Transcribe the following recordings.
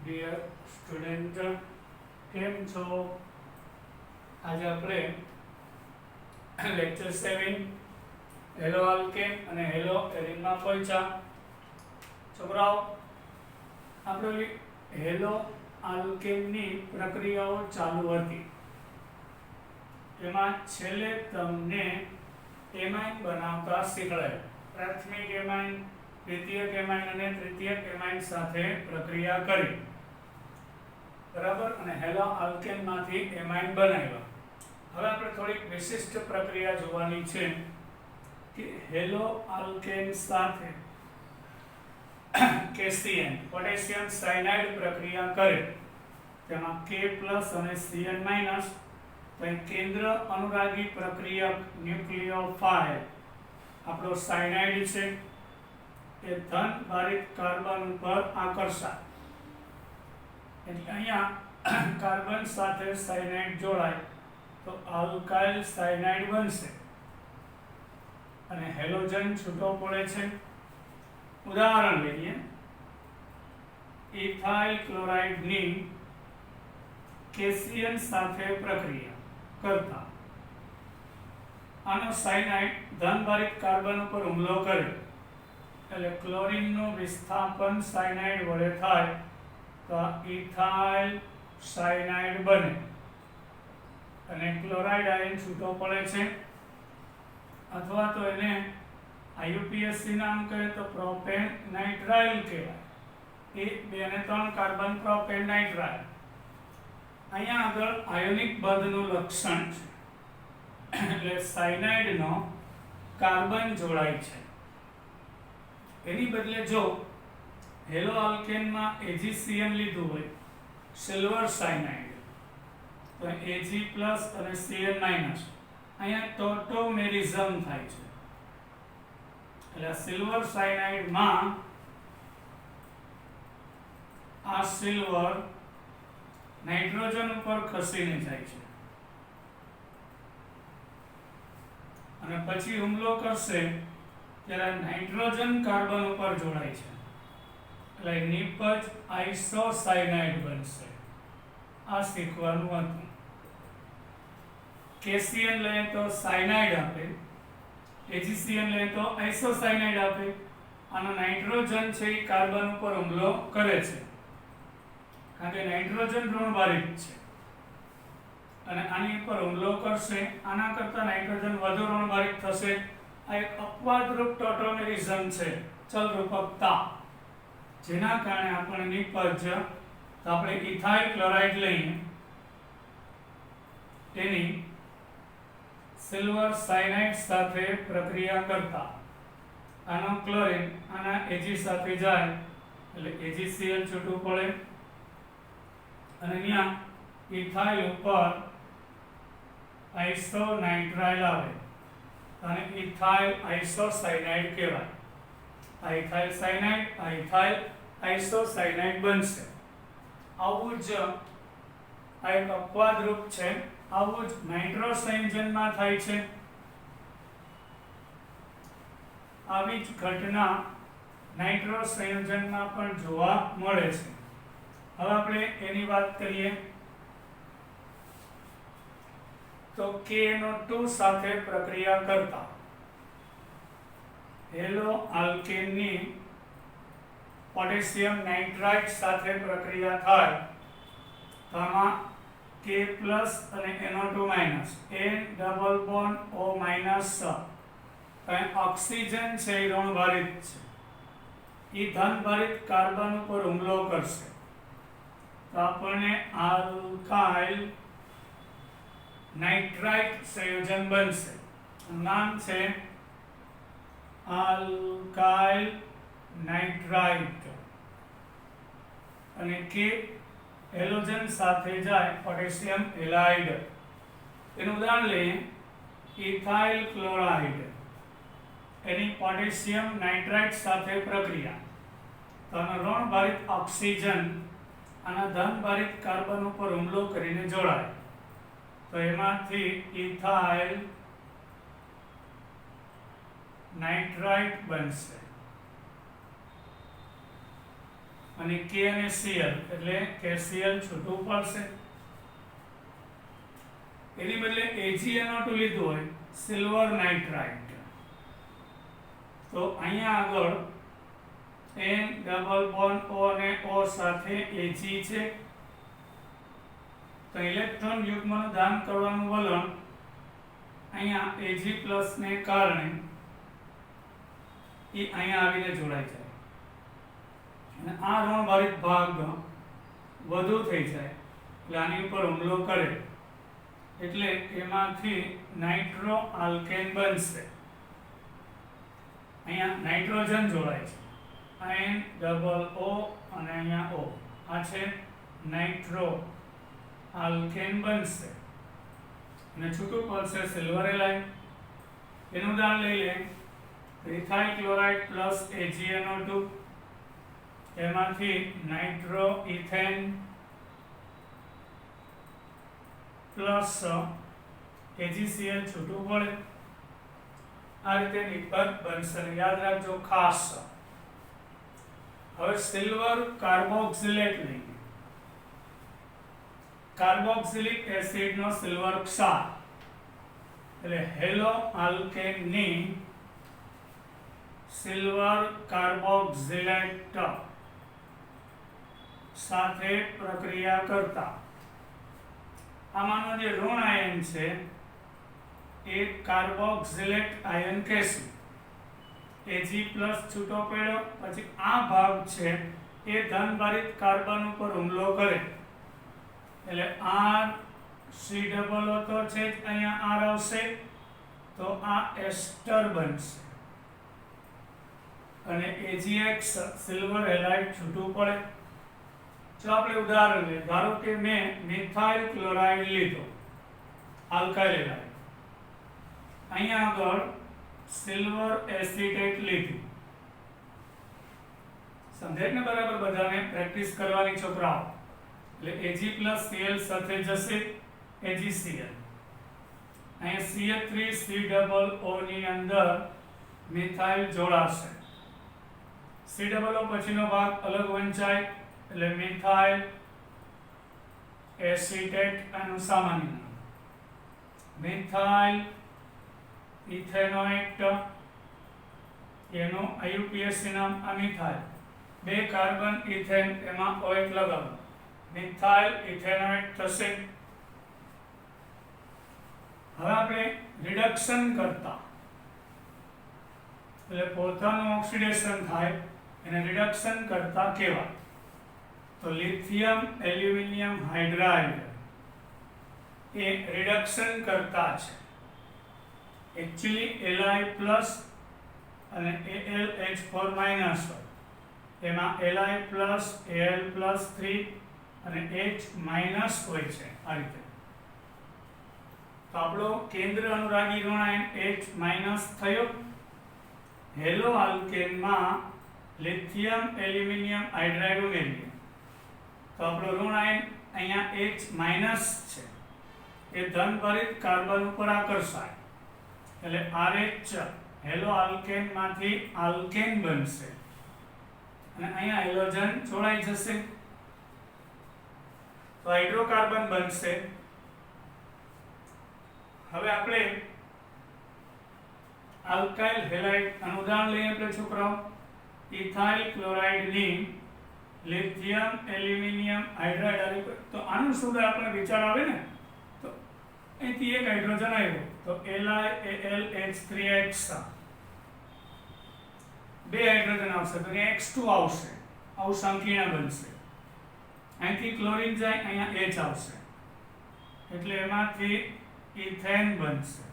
Dear student, કેમ છો? આજે આપણે લેક્ચર 7 હેલો આલ્કેન અને હેલો એરિનમાં પહોંચ્યા. છોકરાઓ, આપણે હેલો આલ્કેનની પ્રક્રિયાઓ ચાલુ હતી. એમાં છેલ્લે તમને એમાઇન બનાવતા શીખવાડ્યું. પ્રાથમિક એમાઇન, દ્વિતીયક એમાઇન અને તૃતીયક એમાઇન સાથે પ્રક્રિયા કરી, બરાબર, અને હેલો આલ્કેનમાંથી એમાઇન બનાવ્યા. હવે આપણે થોડીક વિશિષ્ટ પ્રક્રિયા જોવાની છે કે હેલો આલ્કેન સાથે KCN પોટેશિયમ સાયનાઇડ પ્રક્રિયા કરે, તેમાં K+ અને Cn- તો કેન્દ્ર અનુરાગી પ્રક્રિયક ન્યુક્લિયોફાઇલ આપણો સાયનાઇડ છે, એ ધન ભારિત કાર્બન ઉપર આકર્ષાય. એટલે અહીંયા કાર્બન સાથે સાયનાઇડ જોડાય તો આલ્કાઇલ સાયનાઇડ બનશે અને હેલોજન છૂટો પડે છે. ઉદાહરણ લઈએ, ઇથાઇલ ક્લોરાઇડની KCN સાથે પ્રક્રિયા કરતા આનો સાયનાઇડ ધનભારિત કાર્બન ઉપર હુમલો કરે એટલે ક્લોરીનનું વિસ્થાપન સાયનાઇડ વડે થાય તો ઇથાઇલ સાયનાઇડ બને અને ક્લોરાઇડ આયન છૂટો પડે છે. અથવા તો એને IUPAC નામ કહે તો પ્રોપેન નાઇટ્રાઇલ કહેવાય. એ 2 અને 3 કાર્બન પ્રોપેન નાઇટ્રાઇલ. અહીંયા આગળ આયોનિક બંધનું લક્ષણ છે, એટલે સાયનાઇડનો કાર્બન જોડાય છે. એની બદલે જો હેલો આલ્કેનમાં AgCN લીધું હોય, સિલ્વર સાયનાઇડ, તો Ag+ અને Cn-, અહીંયા ટોટોમેરિઝમ થાય છે. એટલે સિલ્વર સાયનાઇડમાં આ સિલ્વર નાઇટ્રોજન ઉપર ખસીને જાય છે અને પછી હુમલો કરશે ત્યારે નાઇટ્રોજન કાર્બન ઉપર જોડાય છે એટલે નિપજ આઇસોસાયનાઇડ બનશે. આ શીખવાનું હતું. KCN લઈએ તો સાયનાઇડ આપે, AgCN લઈએ તો આઇસોસાયનાઇડ આપે. આનો નાઇટ્રોજન છે એ કાર્બન ઉપર હુમલો કરે છે કારણ કે નાઇટ્રોજન ઋણભારિત છે અને આની ઉપર હુમલો કરશે. આના કરતા નાઇટ્રોજન વધુ ઋણભારિત થશે. આ એક અપવાદરૂપ ટોટોમેરિઝમ છે, ચલરૂપકતા, જેના કારણે આપણે નિપજ, તો આપણે ઇથાઇલ ક્લોરાઇડ લઈને તેની સિલ્વર સાયનાઇડ સાથે પ્રક્રિયા કરતા આનો ક્લોરીન આના Ag સાથે જાય એટલે AgCl છૂટું પડે અને ત્યાં ઇથાઇલ ઉપર આઇસોનાઇટ્રાઇલ આવે અને ઇથાઇલ આઇસોસાયનાઇડ કહેવાય. આ ઇથાઇલ સાયનાઇડ, આ ઇથાઇલ આઇસોસાયનાઇડ બનશે. આવું જ આ એક અપવાદરૂપ છે. આવું જ નાઇટ્રો સંયોજનમાં થાય છે. આવી જ ઘટના નાઇટ્રો સંયોજનમાં પણ જોવા મળે છે. હવે આપણે એની વાત કરીએ તો KNO2 સાથે પ્રક્રિયા કરતા હેલો આલ્કેનની પોટેશિયમ નાઇટ્રાઇટ સાથે પ્રક્રિયા થાય તો આમાં K+ અને NO2- N double bond O-, કારણ ઓક્સિજન છે એ ઋણભારિત છે, એ ધનભારિત કાર્બન ઉપર હુમલો કરશે તો આપણને આલ્કાઇલ નાઇટ્રાઇટ સંયોજન બનશે. નામ છે આલ્કાઇલ નાઇટ્રાઇટ અને K હેલોજન સાથે જાય પોટેશિયમ હેલાઇડ. એનું ઉદાહરણ લઈએ, ઇથાઇલ ક્લોરાઇડ, એની પોટેશિયમ નાઇટ્રાઇટ સાથે પ્રક્રિયા તો આનો ઋણભારિત ઓક્સિજન આના ધનભારિત કાર્બન ઉપર હુમલો કરીને જોડાય તો એમાંથી ઇથાઇલ નાઇટ્રાઇટ બનશે. અને K અને Cl એટલે KCl છૂટું પડશે. એની બદલે AgNO2 લીધું હોય સિલ્વર નાઇટ્રાઇટ, તો અહીંયા આગળ N ડબલ બોન્ડ O અને O સાથે Ag છે, તો ઇલેક્ટ્રોન યુગ્મનું દાન કરવાનું વલણ અહીંયા Ag+ ને કારણે એ અહીંયા આવીને જોડાઈ જાય અને આ ઋણભારિત ભાગ વધુ થઈ જાય એટલે આની ઉપર હુમલો કરે એટલે એમાંથી નાઇટ્રો આલ્કેન બનશે. અહીંયા નાઇટ્રોજન જોડાય છે, N ડબલ O અને અહીંયા O, આ છે નાઇટ્રો આલ્કેન બનશે અને છૂટું પડશે સિલ્વર એલાઇન. એનું ઉદાહરણ લઈ લે, ઇથાઇલ ક્લોરાઇડ પ્લસ AgNO2, એમાંથી નાઇટ્રો ઇથેન પ્લસ AgCl છૂટું પડે. આ રીતે નિપજ બનશે. યાદ રાખજો ખાસ. હવે સિલ્વર કાર્બોક્સિલેટ લઈએ. કાર્બોક્સિલિક એસિડ નો સિલ્વર ક્ષાર એટલે હેલો આલ્કેન ની સિલ્વર કાર્બોક્સિલેટ સાથે પ્રક્રિયા કરતા આમાંનો જે ઋણ આયન છે એ કાર્બોક્સિલેટ આયન કહેશું. Ag+ છૂટો પડ્યો, પછી આ ભાગ છે એ ધનભારિત કાર્બન ઉપર હુમલો કરે એટલે R C તો છે જ, અહીંયા R આવશે તો આ એસ્ટર બનશે અને AgX સિલ્વર હેલાઇડ છૂટું પડે. જો આપણે ઉદાહરણ લઈએ, ધારો કે મેં મિથાઇલ ક્લોરાઇડ લીધો, આલ્કાઇલ હેલાઇડ, અહીંયા આગળ સિલ્વર એસિટેટ લીધું. સમજાય ને બરાબર? બધાને પ્રેક્ટિસ કરવાની છોકરાઓ. એટલે Ag+Cl સાથે જશે AgCl, અહીંયા CH3COO ની અંદર મિથાઇલ જોડાશે. COO પછીનો ભાગ અલગ વંચાય એટલે મિથાઇલ એસિટેટ એનું સામાન્ય નામ, મિથાઇલ ઇથેનોએટ એનું IUPAC નામ. આ મિથાઇલ, બે કાર્બન ઇથેન, એમાં OH લગાવો, મિથાઇલ ઇથેનોએટ થશે. હવે આપણે રિડક્શન કરતા એટલે પોતાનું ઓક્સિડેશન થાય એને રિડક્શન કરતા કહેવાય. તો લિથિયમ એલ્યુમિનિયમ હાઇડ્રાઇડ એ રિડક્શન કરતા છે. એકચ્યુઅલી Li+ અને AlH4- હોય, એમાં Li+, Al+3 અને H- હોય છે. આ રીતે તો આપણો કેન્દ્ર અનુરાગી ઋણાયન H- થયો. હેલો આલ્કેનમાં લિથિયમ એલ્યુમિનિયમ હાઇડ્રાઇડ ઉમેરીએ તો આપણો ઋણાયન અહીંયા H- છે, એ ધનભારિત કાર્બન ઉપર આકર્ષાય એટલે RH હેલો આલ્કેન માંથી આલ્કેન બનશે અને અહીંયા હેલોજન જોડાઈ જશે તો હાઇડ્રોકાર્બન બનશે. હવે આપણે આલ્કાઇલ હેલાઇડ નું ઉદાહરણ લઈએ આપણે છોકરાઓ. ઇથાઇલ ક્લોરાઇડ ની લિથિયમ એલ્યુમિનિયમ હાઇડ્રાઇડ, તો આનું શું આપણે વિચાર આવે ને, તો અહીંથી એક હાઇડ્રોજન આવ્યો તો LiAlH3X, બે હાઇડ્રોજન આવશે તો X2 આવશે, આવું સંકીર્ણ બનશે. અહીંથી ક્લોરીન જાય, અહીંયા H આવશે એટલે એમાંથી ઇથેન બનશે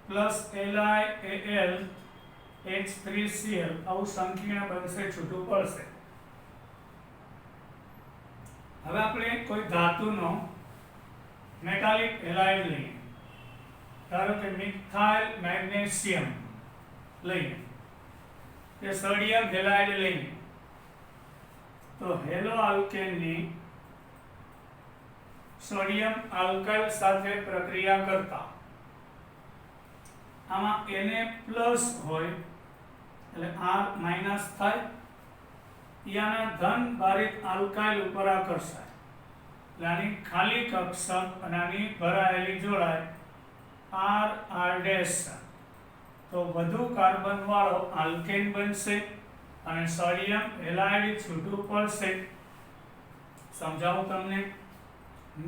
પ્લસ LiAlH3Cl, આવું સંકીર્ણ બનશે, છૂટું પડશે. હવે આપણે કોઈ ધાતુનો મેટાલિક હેલાઇડ લઈએ, ધારો કે મિથાઇલ મેગ્નેશિયમ લઈએ કે સોડિયમ હેલાઇડ લઈએ તો હેલો આલ્કેનની સોડિયમ આલ્કાઇલ સાથે પ્રક્રિયા કરતા આમાં Na+ હોય એટલે R- થાય એ આના ધન ભારિત આલ્કાઇલ ઉપર આકર્ષાય, એટલે આની ખાલી કક્ષક અને આની ભરાયેલી જોડાય R તો વધુ કાર્બન વાળો આલ્કેન બનશે અને સોડિયમ હેલાઇડ છૂટું પડશે. સમજાવું તમને.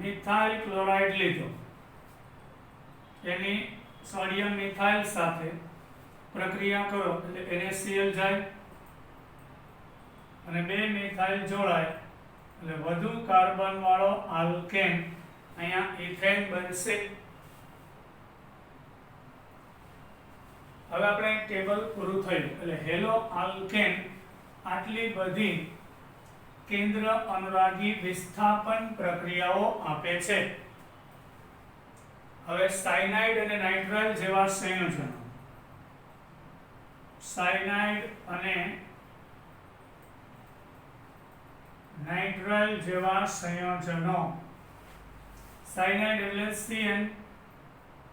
મિથાઇલ ક્લોરાઇડ લીધો, એની સોડિયમ મિથાઇલ સાથે પ્રક્રિયા કરો એટલે NaCl જાય અને બે મિથાઇલ જોડાય એટલે વધુ કાર્બન વાળો આલ્કેન અહીંયા ઇથેન બનશે. હવે આપણે ટેબલ પૂરું થયું એટલે હેલો આલ્કેન આટલી બધી કેન્દ્ર અનુરાગી વિસ્થાપન પ્રક્રિયાઓ આપે છે. હવે સાયનાઇડ અને નાઇટ્રાઇલ જેવા સંયોજનો, સાયનાઇડ અને નાઇટ્રાઇલ જેવા સંયોજનો, સાયનાઇડ એટલે CN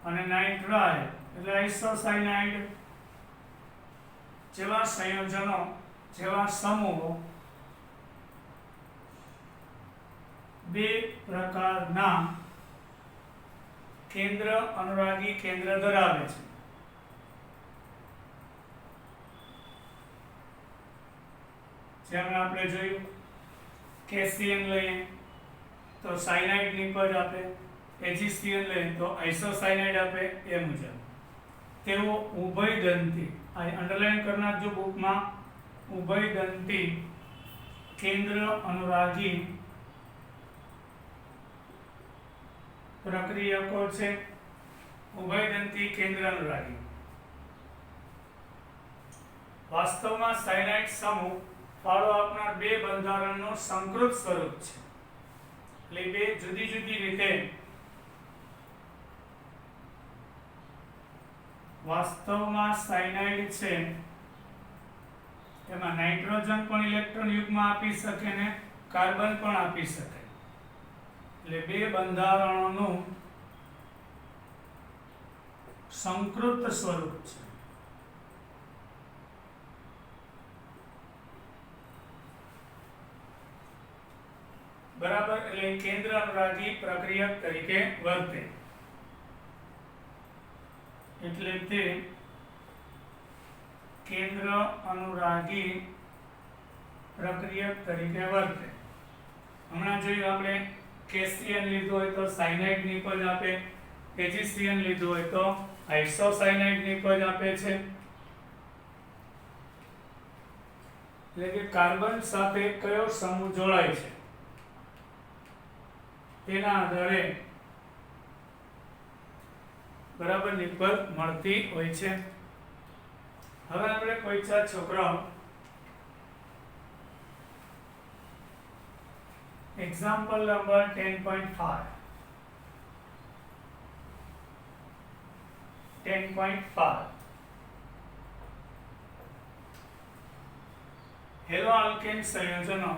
અને નાઇટ્રાઇલ એટલે આઇસોસાયનાઇડ જેવા સંયોજનો, જેવા સમૂહો બે પ્રકારના કેન્દ્ર અનુરાગી કેન્દ્ર ધરાવે છે. જેમ આપણે જોયું KCN લઈએ તો સાયનાઇડ નિપજ આપે, AgCN લઈએ તો આઇસોસાયનાઇડ આપે. એ મુજબ તેઓ ઉભયદંતી, આ અંડરલાઈન કરી નાખજો બુકમાં, ઉભયદંતી કેન્દ્ર અનુરાગી પ્રક્રિયકો છે. ઉભયદંતી કેન્દ્ર અનુરાગી. વાસ્તવમાં સાયનાઇડ સમૂહ ફાળો આપનાર બે બંધારણનું સંકૃત સ્વરૂપ છે. એટલે બે જુદી જુદી રીતે વાસ્તવમાં સાયનાઇડ છે એમાં નાઇટ્રોજન પણ ઇલેક્ટ્રોન યુગ્મ આપી શકે ને કાર્બન પણ આપી શકે. એટલે બે બંધારણોનું સંકૃત સ્વરૂપ છે. બરાબર. એટલે કેન્દ્ર અનુરાગી પ્રક્રિયક તરીકે વર્તે, એટલે તે કેન્દ્ર અનુરાગી પ્રક્રિયક તરીકે વર્તે. હમણાં જોયું આપણે KCN લીધું હોય તો સાયનાઇડ નિપજ આપે, AgCN લીધું હોય તો આઇસોસાયનાઇડ નિપજ આપે છે. એટલે કે કાર્બન સાથે કયો સમૂહ જોડાય છે તેના આધારે બરાબર નિપજ મળતી હોય છે. હવે આપણે કોઈચા છોકરાઓ એક્ઝામ્પલ નંબર 10.5 હેલો આલ્કેન સંયોજનો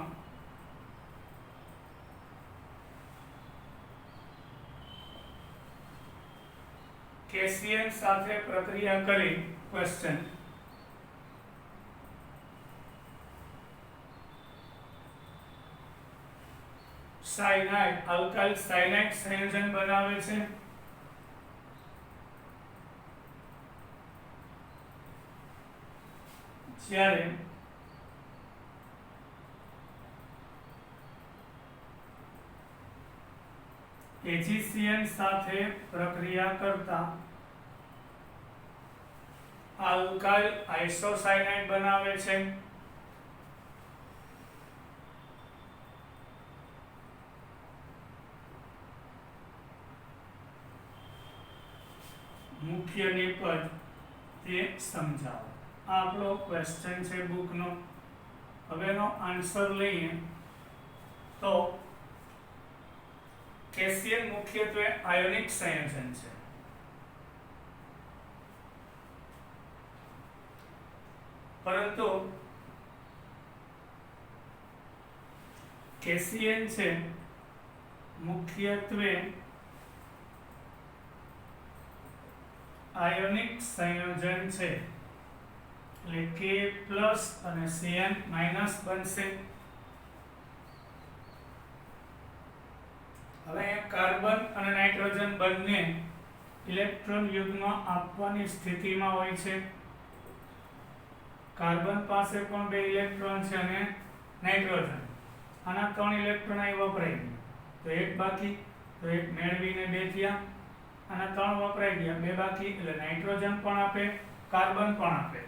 KCN સાથે પ્રક્રિયા કરી. ક્વેશ્ચન સાયનાઇડ આલ્કાઇલ સાયનાઇડ સંયોજન બનાવે છે. જ્યારે AgCN સાથે પ્રક્રિયા કરતા આલ્કાઇલ આઇસોસાયનાઇડ બનાવે છે. મુખ્ય નિપજ તે સમજાવો. આ આપણો ક્વેશ્ચન છે બુકનો. હવેનો આન્સર લઈએ તો KCN મુખ્યત્વે આયોનિક સંયોજન છે. પરંતુ KCN છે મુખ્યત્વે આયોનિક સંયોજન છે. એટલે K પ્લસ અને Cn માઇનસ બનશે. હવે કાર્બન અને નાઇટ્રોજન બંને ઇલેક્ટ્રોન યુગ્મ આપવાની સ્થિતિમાં હોય છે. કાર્બન પાસે પણ 2 ઇલેક્ટ્રોન છે અને નાઇટ્રોજન, આના 3 ઇલેક્ટ્રોન અહીં વપરાઈ ગયા, તો એક બાકી, તો એક મેળવીને 2 થયા, આના 3 વપરાઈ ગયા, 2 બાકી, એટલે નાઇટ્રોજન પણ આપે, કાર્બન પણ આપે.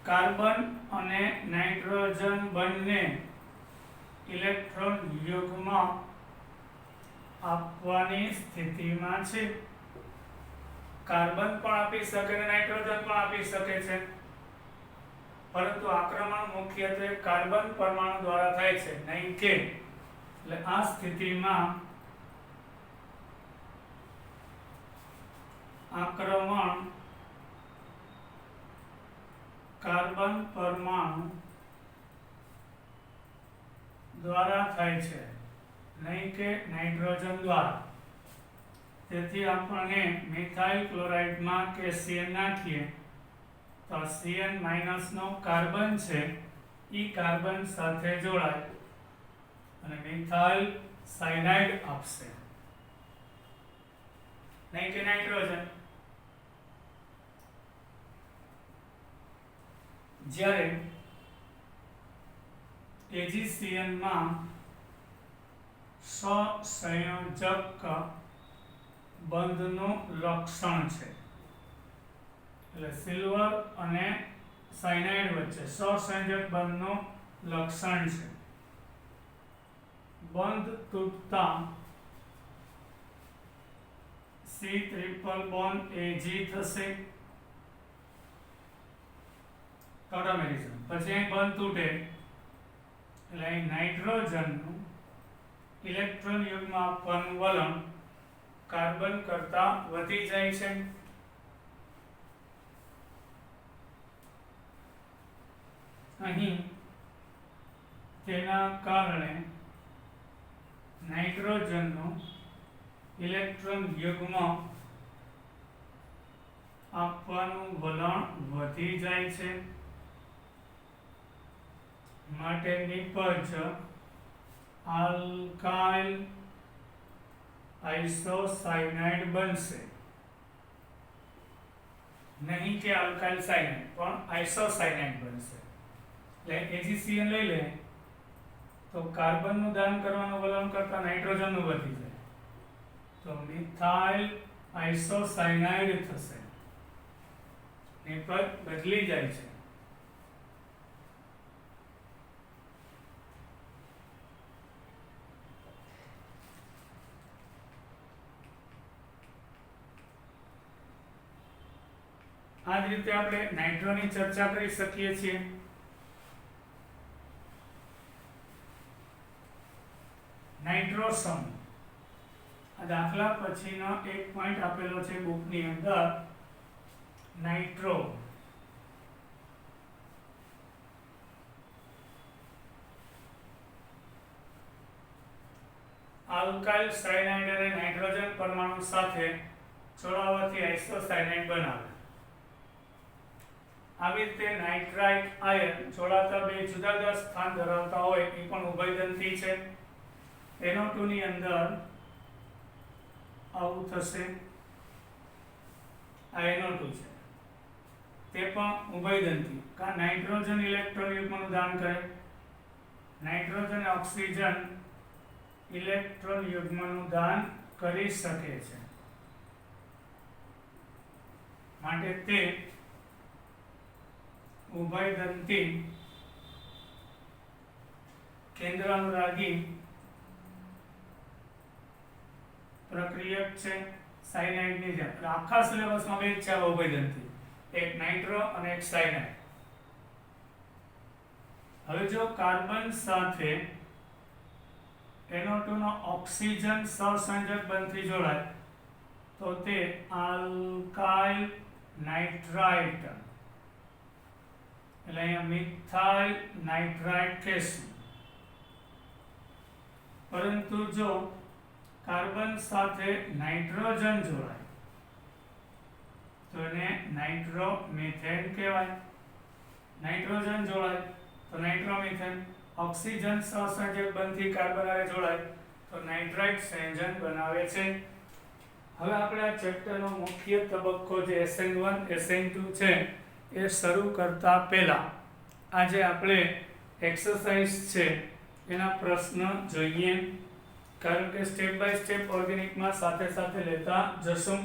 કાર્બન અને નાઇટ્રોજન બંને ઇલેક્ટ્રોન યુગ્મ આપવાની સ્થિતિમાં છે. કાર્બન પણ આપી શકે અને નાઇટ્રોજન પણ આપી શકે છે, પરંતુ આક્રમણ મુખ્યત્વે કાર્બન પરમાણુ દ્વારા થાય છે, નહીં કે. એટલે આ સ્થિતિમાં આક્રમણ કાર્બન પરમાણુ દ્વારા થાય છે, નહીં કે નાઇટ્રોજન દ્વારા. તેથી આપણને મિથાઇલ ક્લોરાઇડમાં કે Cn નાખીએ તો Cn માઇનસ નો કાર્બન છે એ કાર્બન સાથે જોડાય અને મિથાઇલ સાયનાઇડ આપશે, નહીં કે નાઇટ્રોજન. જ્યારે AgCN માં સહસંયોજક બંધનું લક્ષણ છે, એટલે સિલ્વર અને સાયનાઇડ વચ્ચે સહસંયોજક બંધનું લક્ષણ છે. બંધ તૂટતા C ટ્રિપલ બોન્ડ Ag થશે, ઓટોમેટિઝમ. પછી અહીં બંધ તૂટે એટલે અહીં નાઇટ્રોજનનું ઇલેક્ટ્રોન યુગ્મ આપવાનું વલણ કાર્બન કરતા વધી જાય છે. અહીં તેના કારણે નાઇટ્રોજનનું ઇલેક્ટ્રોન યુગ્મ આપવાનું વલણ વધી જાય છે. માટે નિપજ આલ્કાઇલ આઇસોસાયનાઇડ બનશે, નહીં કે આલ્કાઇલ સાયનાઇડ, પણ આઇસોસાયનાઇડ બનશે. એટલે AgCN લઈ લે તો કાર્બનનું દાન કરવાનું વલણ કરતા નાઇટ્રોજનનું વધી જાય, તો મિથાઇલ આઇસોસાયનાઇડ થશે. નિપજ બદલી જાય છે. આ જ રીતે આપણે નાઇટ્રોની ચર્ચા કરી શકીએ છીએ. નાઇટ્રોસમ, આ દાખલા પછીનો એક પોઈન્ટ આપેલો છે બુકની અંદર. નાઇટ્રો આલ્કાઇલ સાયનાઇડ અને નાઇટ્રોજન પરમાણુ સાથે જોડાવાથી આઇસોસાયનાઇડ બનાવે. આવી રીતે નાઇટ્રાઇટ આયન જોડાતા 2 જુદા જુદા સ્થાન ધરાવતા હોય એ પણ ઉભયદંતી છે. NO2 ની અંદર આવું થશે, આ NO2 છે, તે પણ ઉભયદંતી. કારણ નાઇટ્રોજન ઇલેક્ટ્રોન યુગ્મનું દાન કરે, નાઇટ્રોજન ઓક્સિજન ઇલેક્ટ્રોન યુગ્મનું દાન કરી શકે છે, માટે તે ઉભયદંતી કેન્દ્રાનુરાગી પ્રક્રિયક છે સાયનાઇડની જેમ. એટલે આખા સિલેબસમાં 2 છે ઉભયદંતી, એક નાઇટ્રો અને એક સાયનાઇડ. હવે જો કાર્બન સાથે NO2 નો ઓક્સિજન સહસંયોજક બંધથી જોડાય તો તે આલ્કાઇલ નાઇટ્રાઇટ, એટલે અહીંયા મિથાઇલ નાઇટ્રાઇટ કહેશું. પરંતુ જો કાર્બન સાથે નાઇટ્રોજન જોડાય તો એને નાઇટ્રોમિથેન કહેવાય. નાઇટ્રોજન જોડાય તો નાઇટ્રોમિથેન. ઓક્સિજન સહસંયોજક બંધથી કાર્બન હારે જોડાય તો નાઇટ્રાઇટ સંયોજન બનાવે છે. હવે આપણે આ ચેપ્ટરનો મુખ્ય તબક્કો જે SN1 SN2 છે એ શરૂ કરતા પહેલા આજે આપણે એક્સરસાઇઝ છે એના પ્રશ્ન જોઈએ, કારણ કે સ્ટેપ બાય સ્ટેપ ઓર્ગેનિકમાં સાથે સાથે લેતા જશું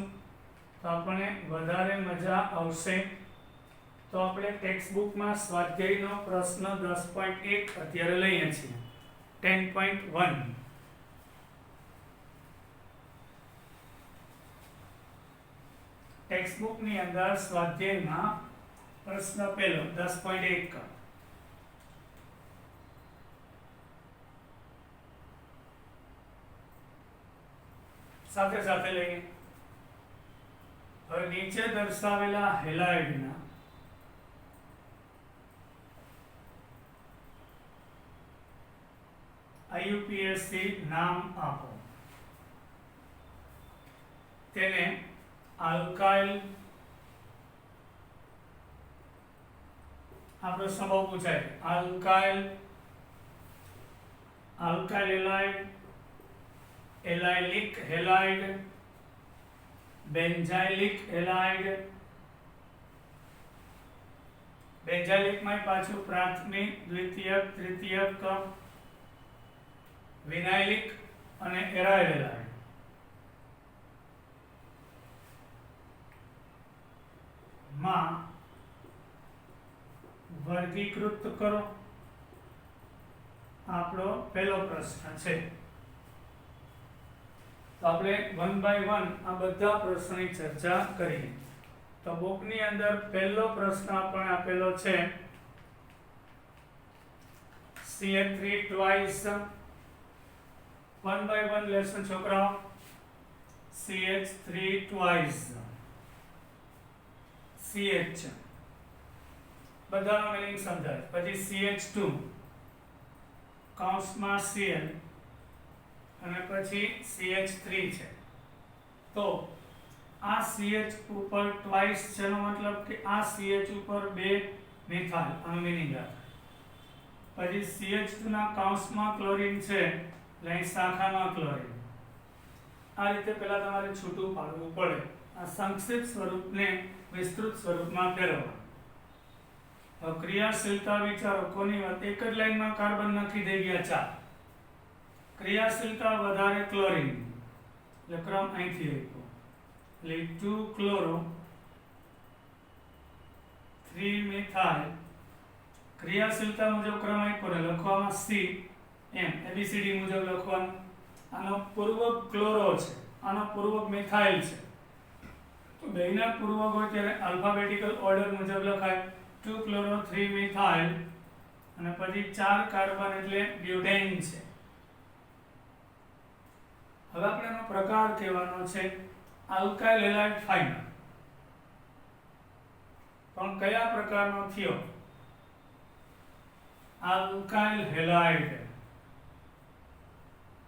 તો આપણને વધારે મજા આવશે. તો આપણે ટેક્સ્ટ બુકમાં સ્વાધ્યાયનો પ્રશ્ન 10.1 અત્યારે લઈએ છીએ. 10.1 ટેક્સ્ટ બુકની અંદર સ્વાધ્યાયમાં પ્રશ્ન પહેલો 10.1 સાથે સાથે લઈએ. હવે નીચે દર્શાવેલા હેલાઇડના IUPAC નામ આપો. તેને આલ્કાઇલ, આ પ્રશ્ન બહુ પૂછાય. Alkyl halide, allylic halide, benzylic halide. બેન્ઝાઇલિકમાં પાછું પ્રાથમિક, દ્વિતીયક, તૃતીયક, વિનાઇલિક અને એરાઇલ હેલાઇડ. માં વર્ગીકૃત કરો. આપણો પહેલો પ્રશ્ન છે. તો આપણે 1 by 1 આ બધા પ્રશ્નોની ચર્ચા કરીએ. તો બુકની અંદર પહેલો પ્રશ્ન આપણે આપેલો છે CH3 twice. 1 by 1 લેસન છોકરાઓ. CH3 twice, CH બધાનો મીનિંગ સમજાય. પછી CH2 કૌંસમાં Cl અને પછી CH3 છે. તો આ CH ઉપર ટ્વાઇસ છે એનો મતલબ કે આ CH ઉપર બે મિથાઇલ, આનો મીનિંગ આ. પછી CH2 ના કૌંસમાં ક્લોરીન છે એટલે અહીં શાખામાં ક્લોરીન. આ રીતે પહેલા તમારે છૂટું પાડવું પડે. આ સંક્ષિપ્ત સ્વરૂપને વિસ્તૃત સ્વરૂપમાં ફેરવવા. ક્રિયાશીલતા વિચારો. કોની વાત? એક જ લાઈનમાં કાર્બન નાખી દઈ ગયા 4. ક્રિયાશીલતા વધારે ક્લોરીન એટલે ક્રમ અહીંથી આપ્યો એટલે 2 ક્લોરો 3 મિથાઇલ. ક્રિયાશીલતા મુજબ ક્રમ આપ્યો ને લખવામાં C M ABCD મુજબ લખવાનું. આનો પૂર્વક ક્લોરો છે, આનો પૂર્વક મિથાઇલ છે. તો બેના પૂર્વક હોય ત્યારે આલ્ફાબેટિકલ ઓર્ડર મુજબ લખાય. 2 ક્લોરો 3 મિથાઇલ અને પછી 4 કાર્બન એટલે બ્યુટેન છે. હવે આપણે એનો પ્રકાર કહેવાનો છે આલ્કાઇલ હેલાઇડ ફાઇનલ. પણ કયા પ્રકારનો થયો? Alkyl halide.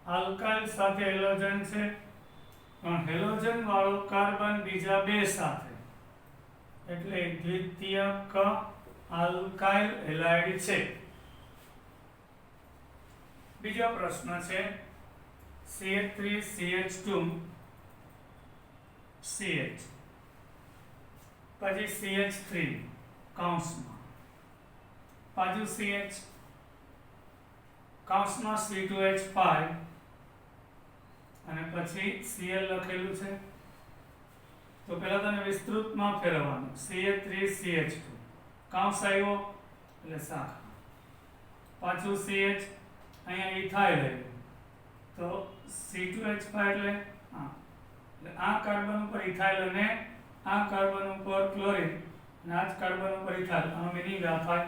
આલ્કાઇલ સાથે હેલોજન છે પણ હેલોજન વાળો કાર્બન બીજા બે સાથે એટલે દ્વિતીયક આલ્કાઇલ હેલાઇડ છે. બીજો પ્રશ્ન છે CH3 CH2 CH પછી CH3 કૌંસમાં પાછું CH કૌંસમાં C2H5 અને પછી Cl લખેલું છે. તો પહેલા તને વિસ્તૃતમાં ફેરવવાનું. CH3 CH2 કૌંસ આવ્યો એટલે શાખા. પાછું CH અહીંયા ઇથાઇલ આવ્યું તો C2H5 એટલે આ કાર્બન ઉપર ઇથાઇલ અને આ કાર્બન ઉપર ક્લોરીન અને આ જ કાર્બન ઉપર ઇથાઇલ. આનો મીનિંગ આ થાય.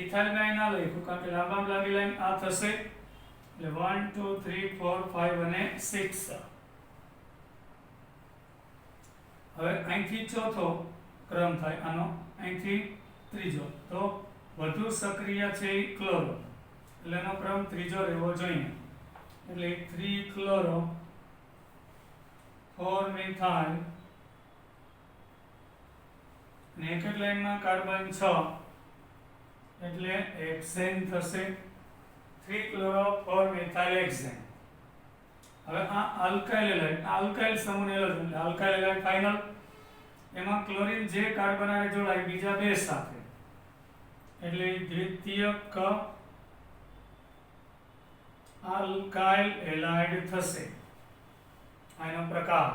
ઇથાઇલ મેં ના લખ્યું કારણ કે લાંબામાં લાંબી લાઈન આ થશે એટલે 1 2 3 4 5 અને 6. હવે અહીંથી ચોથો ક્રમ થાય આનો, અહીંથી ત્રીજો. તો વધુ સક્રિય છે એ ક્લોરો એટલે એનો ક્રમ ત્રીજો રહેવો જોઈએ. એટલે 3 ક્લોરો 4 મિથાઇલ અને એક જ લાઈનમાં કાર્બન 6 એટલે હેક્સેન થશે 3-chloro-4-methyl-hexane. હવે આ આલ્કાઇલ હેલાઇડ, આલ્કાઇલ સમૂહને હેલોજન એટલે આલ્કાઇલ હેલાઇડ ફાઇનલ. એમાં ક્લોરીન જે કાર્બન આરે જોડાય બીજા બે સાથે એટલે દ્વિતીયક આલ્કાઇલ હેલાઇડ થશે. આનો પ્રકાર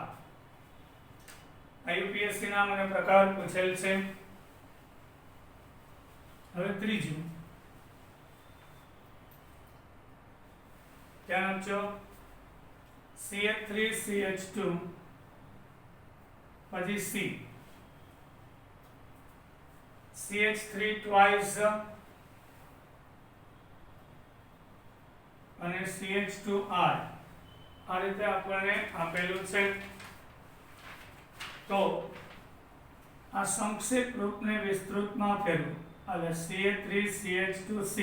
આઈયુપીએસસી નામ અને પ્રકાર પૂછેલ છે. હવે ત્રીજું ધ્યાન આપજો. CH3CH2 પછી C, CH3 twice અને CH2R આ રીતે આપણને આપેલું છે. તો આ સંક્ષિપ્ત રૂપને વિસ્તૃતમાં ફેરવું એટલે CH3CH2C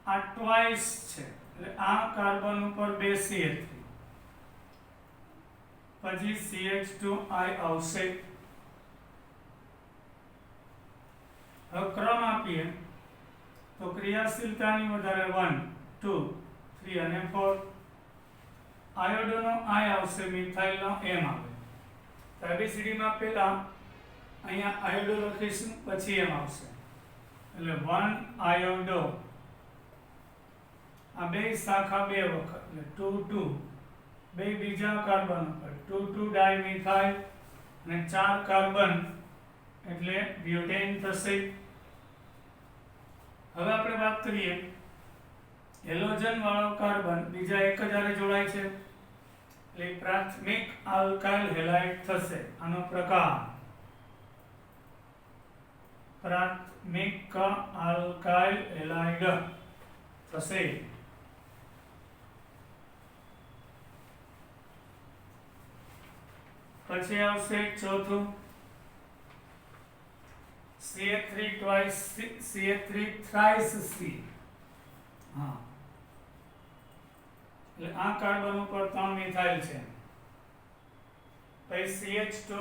આ ટ્વાઇસ છે એટલે આ કાર્બન ઉપર બે CH3 પછી CH2I આવશે. હવે ક્રમ આપીએ તો ક્રિયાશીલતાની વધારે 1 2 3 અને 4. આયોડોનો I આવશે, મિથાઇલનો M આવે. તો ABCD માં પહેલા અહીંયા આયોડો લખીશું પછી M આવશે એટલે 1 આયોડો. આ બે શાખા બે વખત એટલે 2 2 બે બીજા કાર્બન ઉપર 2 2 ડાયમિથાઇલ અને 4 કાર્બન એટલે બ્યુટેન થશે. હવે આપણે વાત કરીએ હેલોજન વાળો કાર્બન બીજા એક જ હારે જોડાય છે એટલે પ્રાથમિક આલ્કાઇલ હેલાઇડ થશે. આનો પ્રકાર પ્રાથમિક આલ્કાઇલ હેલાઇડ થશે. પછી આવશે ચોથું CH3 twice CH3 thrice C. હા એટલે આ કાર્બન ઉપર 3 મિથાઇલ છે. પછી CH2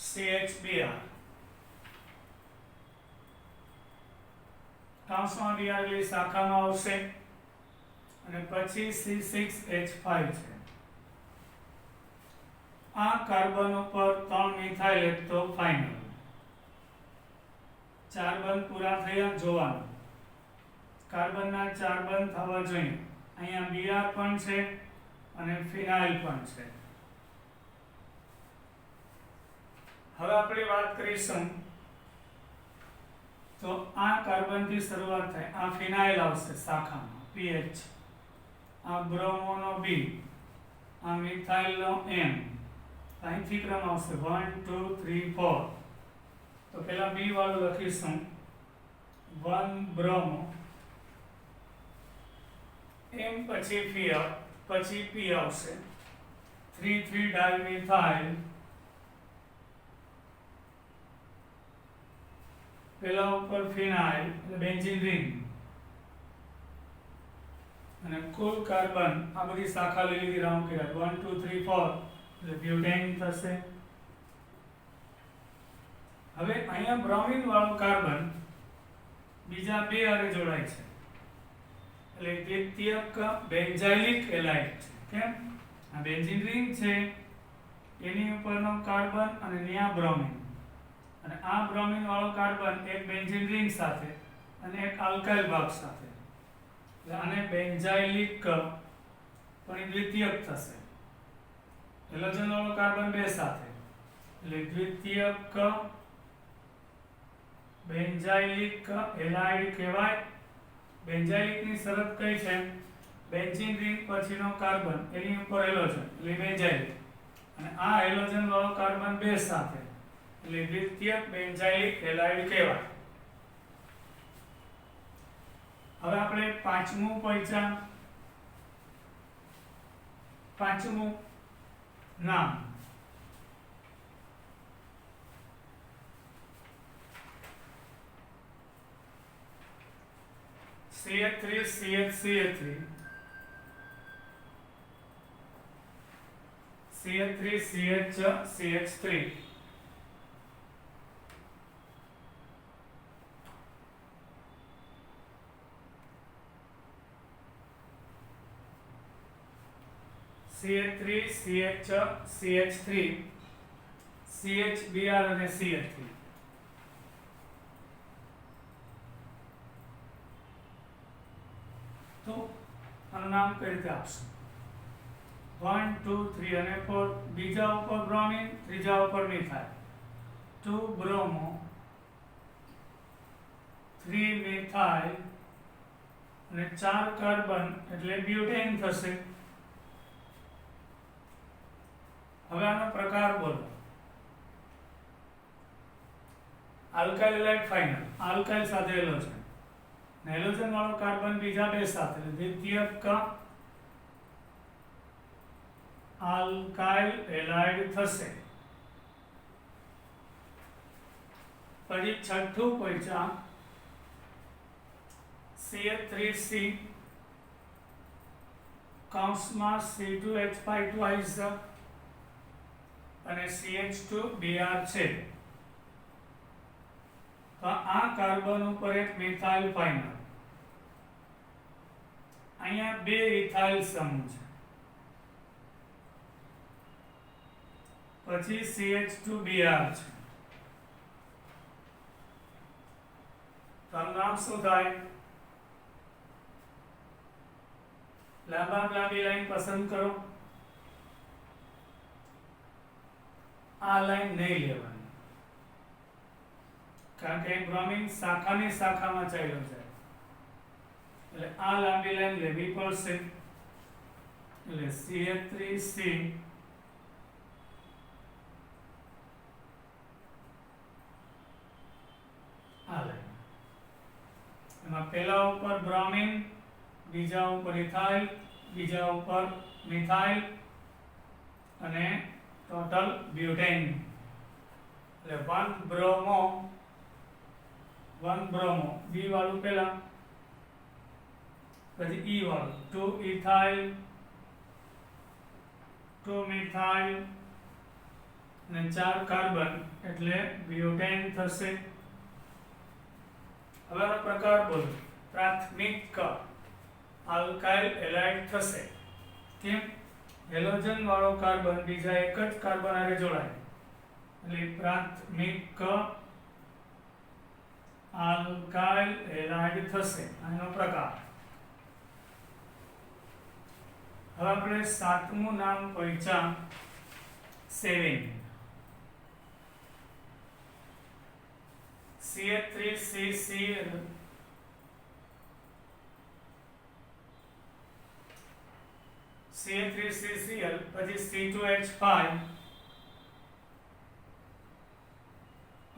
CHBr કાંસમાં Br એટલે શાખામાં આવશે અને પછી C6H5 છે. આ કાર્બન ઉપર 3 મિથાઇલ એક તો ફાઇનલ. 4 બંધ પૂરા થયા જોવાનું. કાર્બનના 4 બંધ થવા જોઈએ. અહીંયા Br પણ છે અને ફિનાઇલ પણ છે. હવે આપણે વાત કરીશું તો આ કાર્બનથી શરૂઆત થાય. આ ફિનાઇલ આવશે શાખામાં PH, આ બ્રોમોનો B, આ મિથાઇલનો M. અહીંથી ક્રમ આવશે 1 2 3 4. તો પહેલા B વાળું લખીશું 1 બ્રોમો M પછી P આવશે 3 3 ડાયમિથાઇલ. પહેલા ઉપર ફિનાઇલ એટલે બેન્ઝીન રિંગ અને કુલ કાર્બન આ બધી શાખા લઈ લીધી રાઉન્ડ કર્યા 1 2 3 4 એટલે બ્યુટેન થશે. હવે અહીંયા બ્રોમિન વાળો કાર્બન બીજા બે હારે જોડાય છે એટલે દ્વિતીયક બેન્ઝાઇલિક હેલાઇડ છે. કેમ? આ બેન્ઝીન રિંગ છે એની ઉપરનો કાર્બન અને ન્યા બ્રોમિન અને આ બ્રોમિન વાળો કાર્બન એક બેન્ઝીન રિંગ સાથે અને એક આલ્કાઇલ ભાગ સાથે એટલે આને બેન્ઝાઇલિક પણ દ્વિતીયક થશે. હેલોજન વાળો કાર્બન બે સાથે એટલે દ્વિતીયક બેન્ઝાઇલિક હેલાઇડ કહેવાય. બેન્ઝાઇલિકની શરત કઈ છે? બેન્ઝીન રિંગ પછીનો કાર્બન એની ઉપર હેલોજન એટલે બેન્ઝાઇલિક અને આ હેલોજન વાળો કાર્બન બે સાથે એટલે દ્વિતીયક બેન્ઝાઇલિક હેલાઇડ કહેવાય. હવે આપણે પાંચમું નામ CH3 CH3 CH3 CH CH3 CH3 CH CH3 CHBr અને CH3. તો આનું નામ કઈ રીતે આપશું? 1 2 3 અને 4, બીજા ઉપર બ્રોમિન, ત્રીજા ઉપર મિથાઇલ. 2 બ્રોમો, 3 મિથાઇલ અને 4 કાર્બન એટલે બ્યુટેન થશે. હવે આનો પ્રકાર બોલો. આલ્કાઇલ હેલાઇડ ફાઇનલ, આલ્કાઇલ સાથે હેલોજન, હેલોજન વાળો કાર્બન બીજા બે સાથે, દ્વિતીયક આલ્કાઇલ હેલાઇડ થશે. પછી છઠ્ઠું પૈસા CH3C કૌંસમાં C2H5 twice અને CH2Br છે. તો આ કાર્બન ઉપર એક મિથાઇલ ફાઇનલ, અહીંયા બે ઇથાઇલ સમૂહ છે. પછી CH2Br છે. તો આનું નામ શું થાય? લાંબી લાઈન પસંદ કરો. આ લાઈન નહીં લેવાની, કારણ કે બ્રોમિન શાખાની શાખામાં ચાલ્યો જાય, એટલે આ લાંબી લાઈન લેવી પડશે. એટલે CH3C આ લાઈન, એમાં પહેલા ઉપર બ્રોમિન, બીજા ઉપર ઇથાઇલ, બીજા ઉપર મિથાઇલ અને ટોટલ બ્યુટેન. એટલે 1 બ્રોમો, 1 બ્રોમો, બી વાળું પહેલા, પછી E વાળું, 2 ઇથાઇલ, 2 મિથાઇલ અને 4 કાર્બન એટલે બ્યુટેન થશે. હવે આનો પ્રકાર બોલો. પ્રાથમિક આલ્કાઇલ હેલાઇડ થશે. કેમ? હેલોજન વાળો કાર્બન બીજા એક જ કાર્બન હારે જોડાય, એટલે પ્રાથમિક આલ્કાઇલ હેલાઇડ થશે. આનો પ્રકાર. હવે આપણે સાતમું નામ પહોંચ્યા 7. CH3CCl CH3CCl પછી C2H5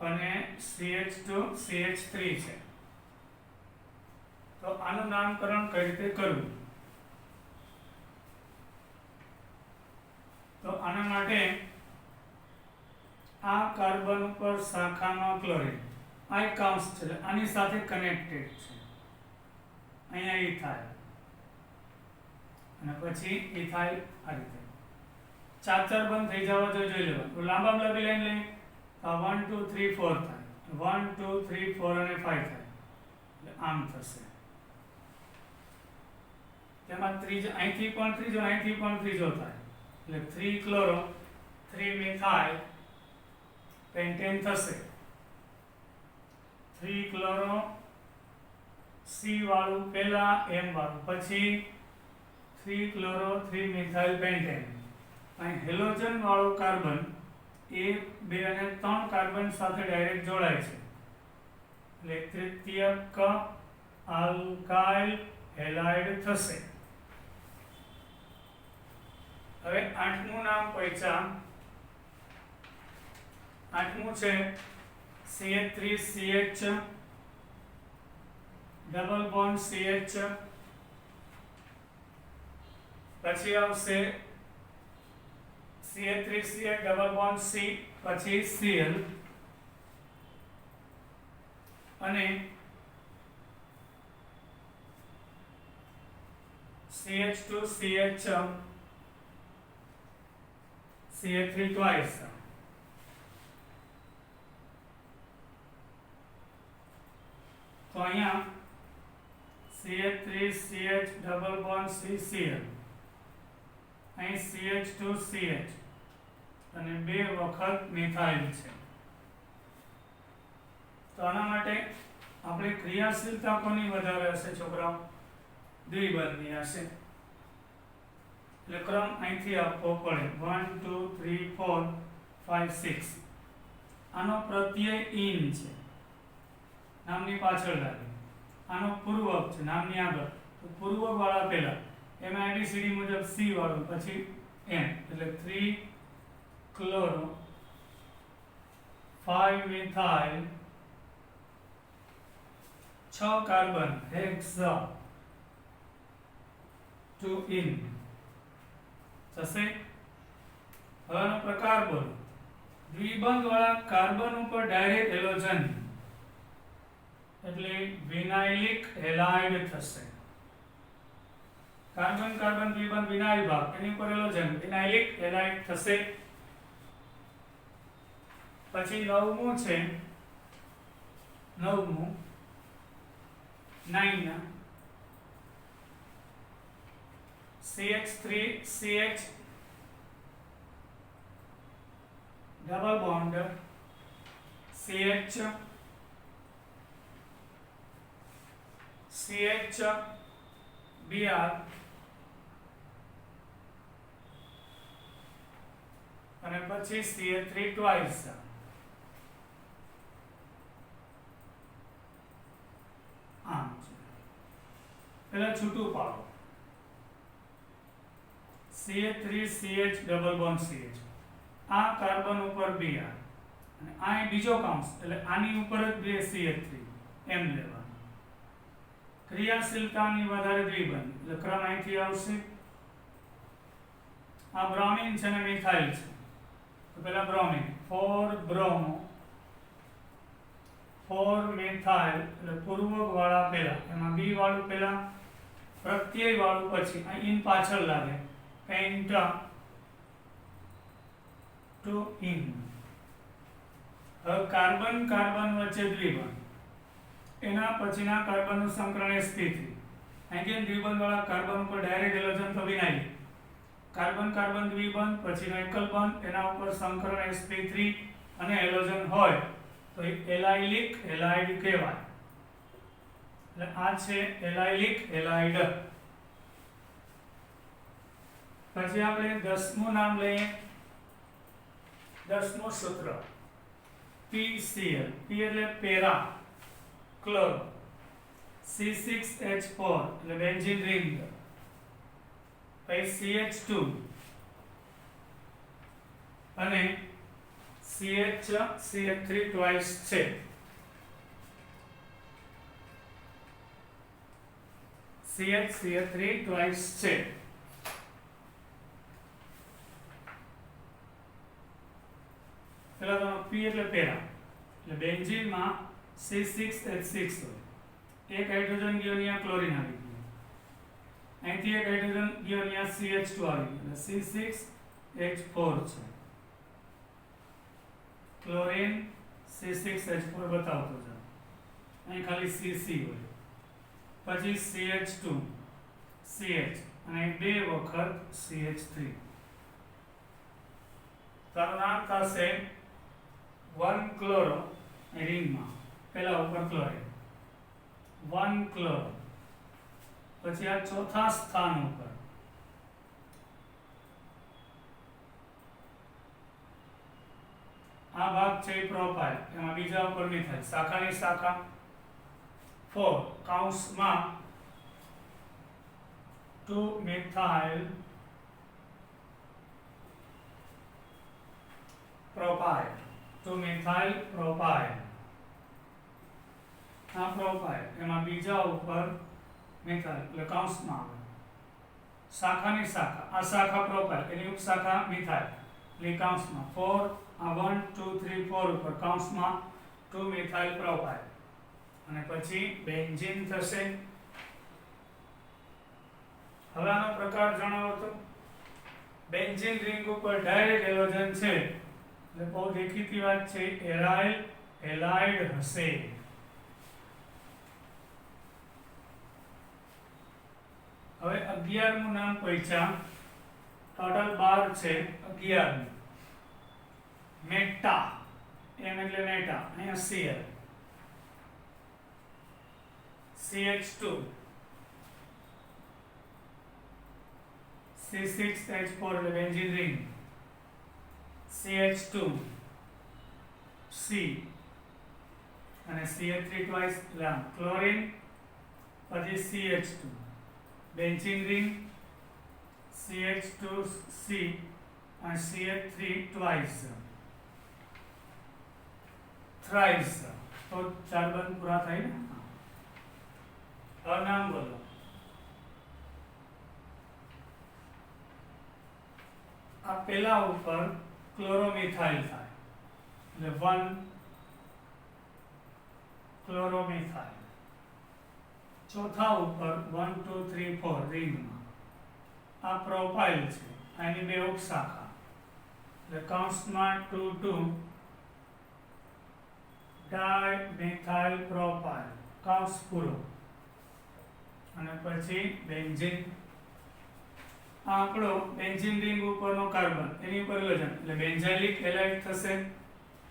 અને CH2CH3 છે. તો આનું નામકરણ કઈ રીતે કરવું? તો આના માટે આ કાર્બન ઉપર શાખામાં ક્લોરીન, આ એક કાઉન્સ છે, આની સાથે કનેક્ટેડ છે. અહીંયા ઇથાઇલ અને પછી ઇથાઇલ આ રીતે. ચાર બંધ થઈ જવા જોઈ લેવાનું. લાંબા લાંબી લાઈન લઈ તો 1 2 3 4 થાય, 1 2 3 4 અને 5 થાય, એટલે આમ થશે. તેમાં ત્રીજો, અહીંથી પણ ત્રીજો, અહીંથી પણ ત્રીજો થાય, એટલે 3 ક્લોરો 3 મિથાઇલ પેન્ટેન થશે. 3 ક્લોરો C વાળું પહેલા, M વાળું પછી 3 ક્લોરો 3 મિથાઇલ પેન્ટેન. અહીં હેલોજન વાળો કાર્બન 1 2 અને 3 કાર્બન સાથે ડાયરેક્ટ જોડાય છે, એટલે તૃતીયક આલ્કાઇલ હેલાઇડ થશે. હવે આઠમું નામ પહોંચ્યા. આઠમું છે CH3CH ડબલ બોન્ડ CH, પછી આવશે CH3CH ડબલ બોન્ડ C, પછી Cl અને CH2CH CH3 twice. તો અહીંયા CH3CH ડબલ બોન્ડ CCl અહીં CH2CH અને 2 વખત મિથાઇલ છે. તો આના માટે આપણે ક્રિયાશીલતા કોની વધારે હશે છોકરાઓ? દ્વિબંધની હશે. એટલે ક્રમ અહીંથી આપવો પડે 1 2 3 4 5 6. આનો પ્રત્યય ઇન છે, નામની પાછળ લાગે. આનો પૂર્વક છે, નામની આગળ. તો પૂર્વક વાળા પહેલા, એમાં ABCD મુજબ C વાળું, પછી N, એટલે 3 chloro 5 methyl 6 carbon Hexa 2 in થશે. હવે આનો પ્રકાર બોલો. દ્વિબંધ વાળા કાર્બન ઉપર ડાયરેક્ટ હેલોજન એટલે વિનાઇલિક હેલાઇડ થશે. કાર્બન કાર્બન દ્વિબંધ વિનાઇલ ભાગ, એની ઉપર હેલોજન વિનાઇલિક હેલાઇડ થશે. પછી નવમું છે, નવમું 9 ના CH3CH double bond CH Br અને પછી CH3 ટ્વાઇસ. આમ છે. પહેલા છૂટું પાડો. CH3CH ડબલ બોન્ડ CH, આ કાર્બન ઉપર Br અને આ બીજો કાઉન્સ, એટલે આની ઉપર જ બે CH3 એમ લેવાનું. ક્રિયાશીલતાની વધારે દ્વિબંધ, એટલે ક્રમ અહીંથી આવશે. આ બ્રોમિન છે ને મિથાઇલ છે, તો પહેલા બ્રોમિન 4 બ્રોમો 4 મિથાઇલ, એટલે પૂર્વક વાળા પહેલા, એમાં B વાળું પહેલા, પ્રત્યય વાળું પછી. આ ઇન પાછળ લાગે, પેન્ટા 2 ઇન. હવે કાર્બન કાર્બન વચ્ચે દ્વિબંધ, એના પછીના કાર્બનનું સંકરણ sp3. અહીં દ્વિબંધ વાળા કાર્બન ઉપર ડાયરેક્ટ હેલોજન તો વિનાઇલ. કાર્બન કાર્બન દ્વિબંધ, પછીનો એકલ બંધ, એના ઉપર સંકરણ sp3 અને હેલોજન હોય તો એલાઇલિક હેલાઇડ કહેવાય. એટલે આ છે એલાઇલિક હેલાઇડ. પછી આપણે 10મું નામ લઈએ. 10મું સૂત્ર PCl. P એટલે પેરા ક્લોરો, C6H4 એટલે બેન્ઝીન રિંગ, પછી CH2 અને CH3 ટ્વાઇસ છે. CH3 ટ્વાઇસ છે. પેલા તો P એટલે પેરા, એટલે બેન્ઝીનમાં C6H6 હોય. એક હાઇડ્રોજન ગયો અહીંયા ક્લોરીન આવી ગયું, અહીંથી એક હાઇડ્રોજન ગયો અહીંયા CH2 આવી ગયું, એટલે C6H4 છે. ક્લોરીન C6H4 બતાવતો જાવ, અહીં ખાલી CC હોય. પછી CH2 CH અને 2 વખત CH3. તારું નામ થશે 1 ક્લોરો રિંગમાં, પહેલા ઉપર ક્લોરીન 1 ક્લોરો. પછી આ ચોથા સ્થાન ઉપર આ ભાગ છે પ્રોપાઇલ, એમાં બીજા ઉપર મિથાઇલ, શાખાની શાખા 4 કૌંસમાં 2 મિથાઇલ પ્રોપાઇલ, 2 મિથાઇલ પ્રોપાઇલ. આ પ્રોપાઇલ, એમાં બીજા ઉપર મિથાઇલ, એટલે કૌંસમાં આવે શાખાની શાખા. આ શાખા પ્રોપાઇલ, એની ઉપશાખા મિથાઇલ, એટલે કૌંસમાં 4. આ 1 2 3 4 ઉપર કૌંસમાં 2 મિથાઇલ પ્રોપાઇલ અને પછી બેન્ઝીન થશે. હવે આનો પ્રકાર જણાવો તો. બેન્ઝીન રિંગ ઉપર ડાયરેક્ટ હેલોજન છે, એટલે બહુ દેખીતી વાત છે, એરાઇલ હેલાઇડ હશે. હવે 11મું નામ પૈચા ટોટલ 12 છે 11 મેટા એમ એટલે મેટા અહીંયા Cl CH2 C6H4 એટલે બેન્ઝીન રિંગ CH2 C અને CH3 ટ્વાઇસ એટલે ક્લોરીન પછી CH2 benzene ring CH2C and CH3 twice thrice तो 4 बंद पूरा થાય ને હવે નામ બોલો આ પહેલા ઉપર ક્લોરોમિથાઇલ થાય એટલે 1 ક્લોરોમિથાઇલ ચોથા ઉપર 1 2 3 4 રિંગમાં આ પ્રોપાઇલ છે આની બે ઉપશાખા એટલે કૌંસમાં 2 2 ડાયમિથાઇલ પ્રોપાઇલ કૌંસ પૂરો અને પછી બેન્ઝીન આ આપણો બેન્ઝીન રિંગ ઉપરનો કાર્બન એની ઉપર હેલોજન એટલે બેન્ઝાઇલિક હેલાઇડ થશે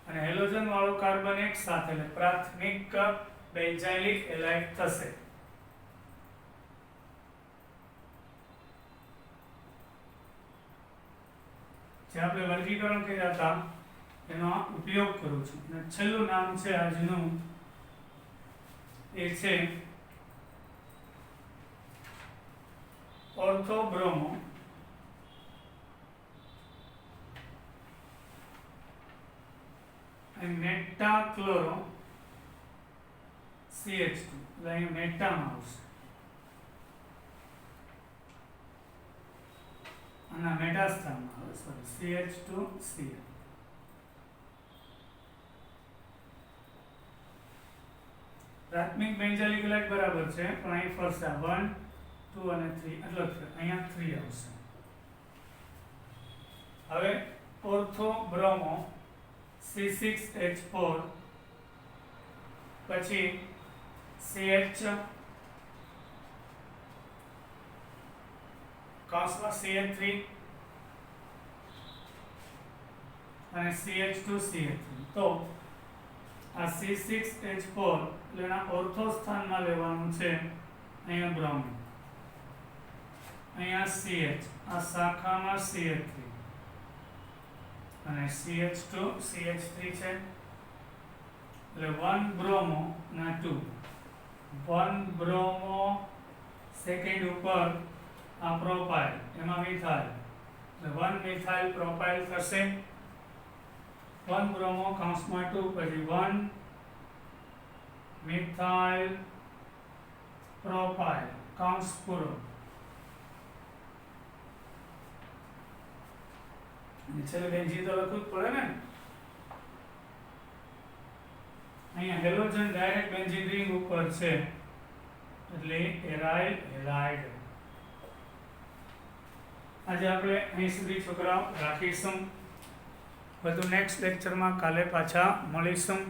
અને હેલોજન વાળો કાર્બન એક સાથે એટલે પ્રાથમિક બેન્ઝાઇલિક હેલાઇડ થશે જે આપણે વર્ગીકરણ કર્યા હતા એનો ઉપયોગ કરું છું અને છેલ્લું નામ છે આજનું એ છે ઓર્થોબ્રોમો and metachloro CH2 એટલે અહીં મેટામાં આવશે અને મેટા સ્થાનમાં આવે સોરી CH2Cl પ્રાથમિક બેન્ઝાઇલિક હેલાઇડ બરાબર છે પણ અહીં ફરશે 1 2 અને 3 એટલો જ અહીંયા 3 આવશે હવે ઓર્થોબ્રોમો C6H4 પછી CH કૌંસમાં CH3 અને CH2CH3 તો આ C6H4 એટલે એના ઓર્થો સ્થાનમાં લેવાનું છે અહીંયા બ્રોમિન અહીંયા CH આ શાખામાં CH3 અને CH2 CH3 છે એટલે 1 બ્રોમો ના 2 1 બ્રોમો સેકન્ડ ઉપર આ પ્રોપાઇલ એમાં મિથાઇલ એટલે 1 મિથાઇલ પ્રોપાઇલ થશે 1 બ્રોમો કૌંસમાં 2 પછી 1 મિથાઇલ પ્રોપાઇલ કૌંસ પૂરો છેલ્લે બેન્ઝીન તો લખવું જ પડે ને અહીંયા હેલોજન ડાયરેક્ટ બેન્ઝીન રિંગ ઉપર છે એટલે એરાઇલ હેલાઇડ આજે આપણે અહીં સુધી છોકરાઓ રાખીશું બધું નેક્સ્ટ લેક્ચરમાં કાલે પાછા મળીશું